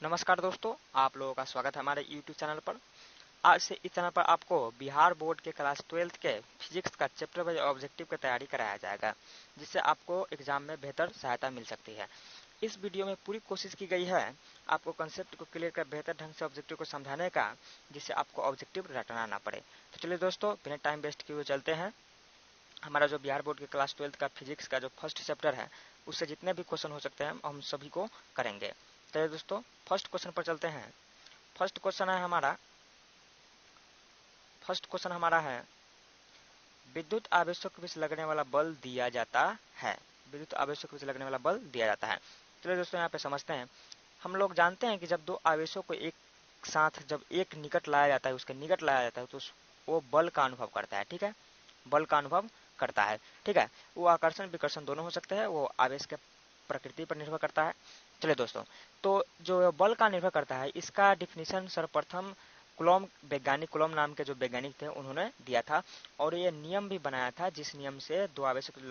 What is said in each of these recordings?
नमस्कार दोस्तों, आप लोगों का स्वागत है हमारे YouTube चैनल पर। आज से इस चैनल पर आपको बिहार बोर्ड के क्लास 12th के फिजिक्स का चैप्टर वाइज ऑब्जेक्टिव की तैयारी कराया जाएगा, जिससे आपको एग्जाम में बेहतर सहायता मिल सकती है। इस वीडियो में पूरी कोशिश की गई है आपको कंसेप्ट को क्लियर कर बेहतर ढंग से ऑब्जेक्टिव को समझाने का, जिससे आपको ऑब्जेक्टिव रटना ना पड़े। तो चलिए दोस्तों, बिना टाइम वेस्ट किए हुए चलते हैं। हमारा जो बिहार बोर्ड के क्लास 12th का फिजिक्स का जो फर्स्ट चैप्टर है, उससे जितने भी क्वेश्चन हो सकते हैं हम सभी को करेंगे। चलिए दोस्तों, फर्स्ट क्वेश्चन पर चलते हैं। फर्स्ट क्वेश्चन हमारा है विद्युत आवेशों के बीच लगने वाला बल दिया जाता है। विद्युत आवेशों के बीच लगने वाला बल दिया जाता है। चलिए दोस्तों, यहाँ पे समझते हैं। हम लोग जानते हैं कि जब दो आवेशों को एक साथ जब एक निकट लाया जाता है, उसके निकट लाया जाता है, तो वो बल का अनुभव करता है। ठीक है, बल का अनुभव करता है। ठीक है, वो आकर्षण विकर्षण दोनों हो सकते हैं, वो आवेश के प्रकृति पर निर्भर करता है। चलिए दोस्तों, तो जो बल का निर्भर करता है, इसका डिफिनीशन सर्वप्रथम कुलॉम वैज्ञानिक कुलॉम नाम के जो वैज्ञानिक थे उन्होंने दिया था, और ये नियम भी बनाया था जिस नियम से दो आवेशों के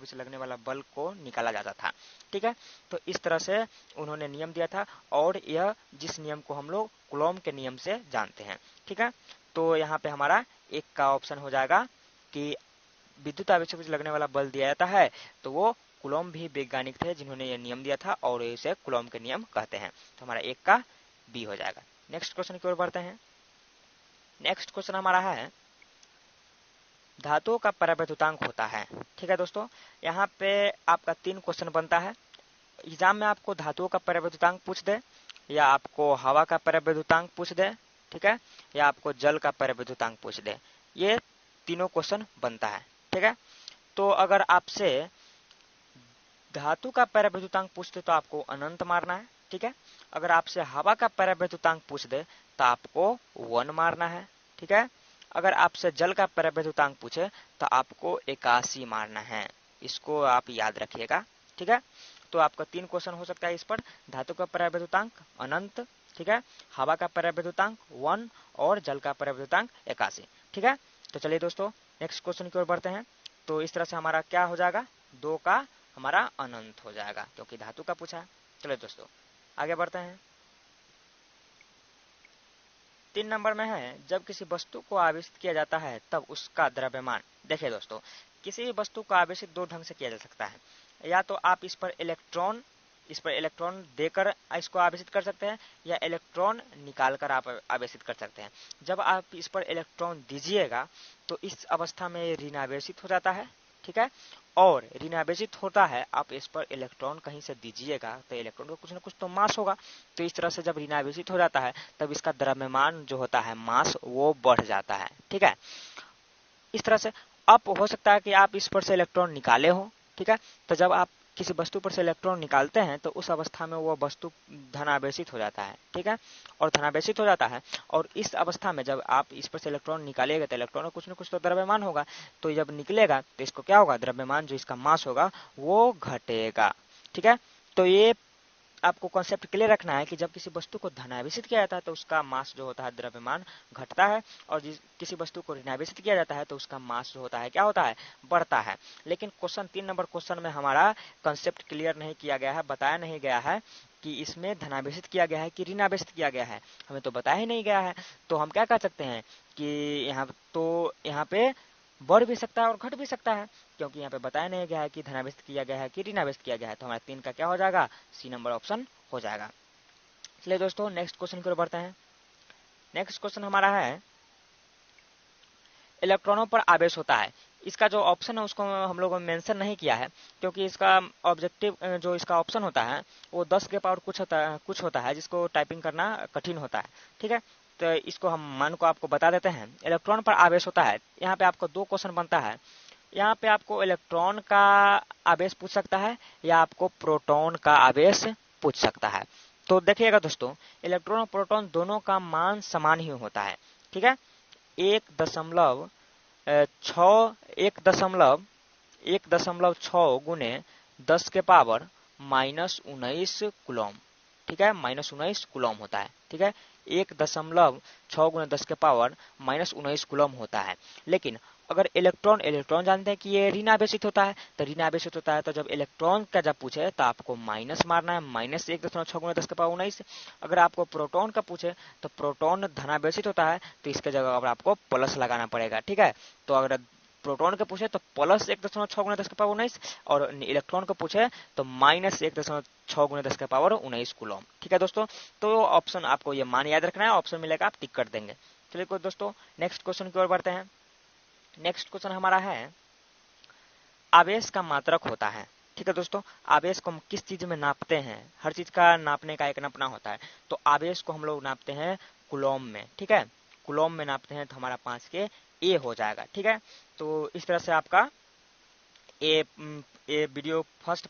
बीच लगने वाला बल को निकाला जाता था। ठीक है, तो इस तरह से उन्होंने नियम दिया था, और यह जिस नियम को हम लोग कुलॉम के नियम से जानते हैं। ठीक है, तो यहाँ पे हमारा एक का ऑप्शन हो जाएगा कि विद्युत आवेशों के बीच लगने वाला बल दिया जाता है, तो वो कुलॉम भी वैज्ञानिक थे जिन्होंने ये नियम दिया था, और इसे कुलॉम के नियम कहते हैं। तो हमारा एक का बी हो जाएगा। नेक्स्ट क्वेश्चन की ओर बढ़ते हैं। नेक्स्ट क्वेश्चन हमारा है धातुओं का परावैद्युतांक होता है। ठीक है दोस्तों, यहाँ पे आपका 3 क्वेश्चन बनता है। एग्जाम में आपको धातुओं का परावैद्युतांक पूछ दे, या आपको हवा का परावैद्युतांक पूछ दे, ठीक है, या आपको जल का परावैद्युतांक पूछ दे। ये तीनों क्वेश्चन बनता है। ठीक है, तो अगर आपसे धातु का परावैद्युतांक पूछ दे तो आपको अनंत मारना है। ठीक है, अगर आपसे हवा का परावैद्युतांक पूछ दे तो आपको 1 मारना है। ठीक है, अगर आपसे जल का परावैद्युतांक पूछे तो आपको 81 मारना है। इसको आप याद रखिएगा। ठीक है, तो आपका 3 क्वेश्चन हो सकता है इस पर। धातु का परावैद्युतांक अनंत, ठीक है, हवा का परावैद्युतांक 1 और जल का परावैद्युतांक 81। ठीक है, तो चलिए दोस्तों, नेक्स्ट क्वेश्चन की ओर बढ़ते हैं। तो इस तरह से हमारा क्या हो जाएगा, 2 का हमारा अनंत हो जाएगा, क्योंकि धातु का पूछा है। चलिए दोस्तों, आगे बढ़ते हैं। 3 नंबर में है जब किसी वस्तु को आवेशित किया जाता है तब उसका द्रव्यमान। देखिए दोस्तों, किसी भी वस्तु को आवेशित 2 ढंग से किया जा सकता है। या तो आप इस पर इलेक्ट्रॉन देकर इसको आवेशित कर सकते हैं, या इलेक्ट्रॉन निकालकर आप आवेशित कर सकते हैं। जब आप इस पर इलेक्ट्रॉन दीजिएगा तो इस अवस्था में ऋणावेशित हो जाता है। ठीक है, और ऋणावेशित होता है, आप इस पर इलेक्ट्रॉन कहीं से दीजिएगा तो इलेक्ट्रॉन का कुछ ना कुछ तो मास होगा। तो इस तरह से जब ऋणावेशित हो जाता है तब इसका द्रव्यमान जो होता है, मास, वो बढ़ जाता है। ठीक है, इस तरह से अब हो सकता है कि आप इस पर से इलेक्ट्रॉन निकाले हो। ठीक है, तो जब आप किसी वस्तु पर से इलेक्ट्रॉन निकालते हैं तो उस अवस्था में वो वस्तु धनावेशित हो जाता है। ठीक है, और धनावेशित हो जाता है, और इस अवस्था में जब आप इस पर से इलेक्ट्रॉन निकालिएगा तो इलेक्ट्रॉन का कुछ न कुछ तो द्रव्यमान होगा। तो जब निकलेगा तो इसको क्या होगा, द्रव्यमान जो इसका मास होगा वो घटेगा। ठीक है, तो ये आपको कॉन्सेप्ट क्लियर रखना है कि जब किसी वस्तु को धनावेशित किया जाता है तो उसका मास जो होता है, द्रव्यमान, घटता है, और किसी वस्तु को ऋणावेशित किया जाता है तो उसका मास जो होता है, क्या होता है, बढ़ता है। लेकिन क्वेश्चन 3 नंबर क्वेश्चन में हमारा कॉन्सेप्ट क्लियर नहीं किया गया है, बताया नहीं गया है कि इसमें धनावेशित किया गया है कि ऋणावेशित किया गया है, हमें तो बताया ही नहीं गया है। तो हम क्या कर सकते हैं कि यहाँ पे बढ़ भी सकता है और घट भी सकता है, क्योंकि यहाँ पे बताया नहीं गया है कि धनावेशित किया गया है कि ऋणावेशित किया गया है। तो हमारा 3 का क्या हो जाएगा, सी नंबर ऑप्शन हो जाएगा। चलिए दोस्तों, नेक्स्ट क्वेश्चन की ओर बढ़ते हैं। नेक्स्ट क्वेश्चन हमारा है इलेक्ट्रॉनों पर आवेश होता है। इसका जो ऑप्शन है उसको हम लोगों ने मेंशन नहीं किया है, क्योंकि इसका ऑब्जेक्टिव जो इसका ऑप्शन होता है वो 10 के पावर कुछ होता है, जिसको टाइपिंग करना कठिन होता है। ठीक है, तो इसको हम मान को आपको बता देते हैं। इलेक्ट्रॉन पर आवेश होता है, यहाँ पे आपको 2 क्वेश्चन बनता है। यहाँ पे आपको इलेक्ट्रॉन का आवेश पूछ सकता है, या आपको प्रोटॉन का आवेश पूछ सकता है। तो देखिएगा दोस्तों, इलेक्ट्रॉन और प्रोटॉन दोनों का मान समान ही होता है। ठीक है, 1.6 गुने 10 के पावर -19 कुलॉम। ठीक है, -19 कुलॉम होता है। ठीक है, 1.6 गुने 10 के पावर -19 कुलॉम होता है। लेकिन अगर इलेक्ट्रॉन इलेक्ट्रॉन जानते हैं कि ये ऋण आवेशित होता है, तो ऋण आवेशित होता है तो जब इलेक्ट्रॉन का जब पूछे तो आपको माइनस मारना है, माइनस 1.6 × 10⁻¹৯। अगर आपको प्रोटॉन का पूछे तो प्रोटॉन धनावेशित होता है तो इसके जगह पर आपको प्लस लगाना पड़ेगा। ठीक है, तो अगर प्रोटॉन के पूछे तो प्लस 1.6 × 10⁻¹৯ और इलेक्ट्रॉन को पूछे तो माइनस 1.6 × 10⁻19 कूलम। ठीक है दोस्तों, तो ऑप्शन आपको ये मान याद रखना है, ऑप्शन मिलेगा आप टिक कर देंगे। चलिए दोस्तों नेक्स्ट क्वेश्चन की ओर बढ़ते हैं। नेक्स्ट क्वेश्चन हमारा है आवेश का मात्रक होता है। ठीक है दोस्तों, आवेश को हम किस चीज में नापते हैं, हर चीज का नापने का एक नापना होता है, तो आवेश को हम लोग नापते हैं कूलम में। ठीक है, कूलम में नापते हैं तो हमारा 5 के ए हो जाएगा। ठीक है, तो इस तरह से आपका ए वीडियो फर्स्ट